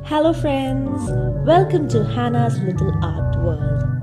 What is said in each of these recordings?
Hello, friends. Welcome to Hannah's Little Art World.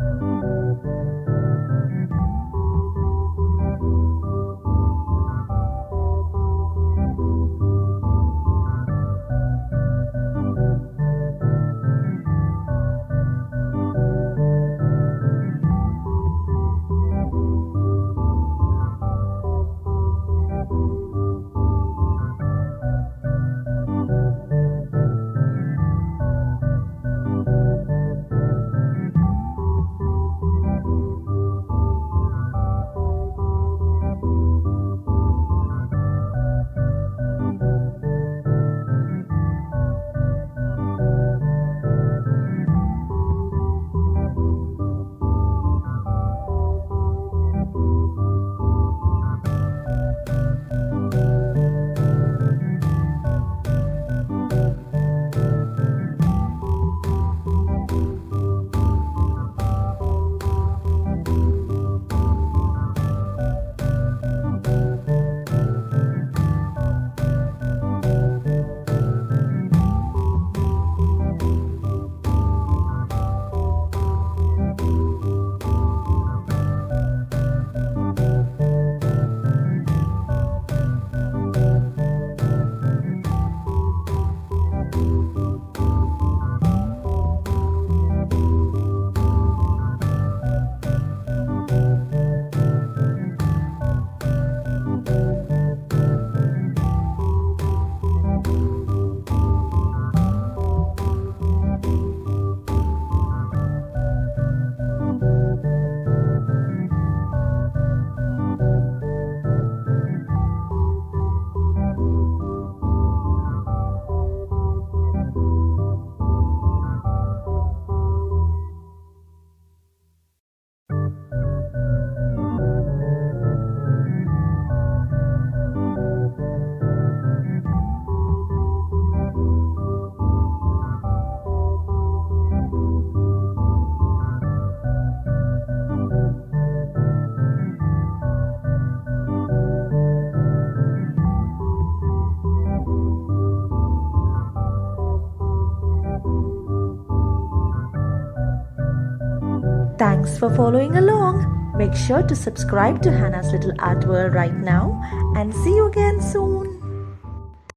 Thanks for following along. Make sure to subscribe to Hannah's Little Art World right now and see you again soon.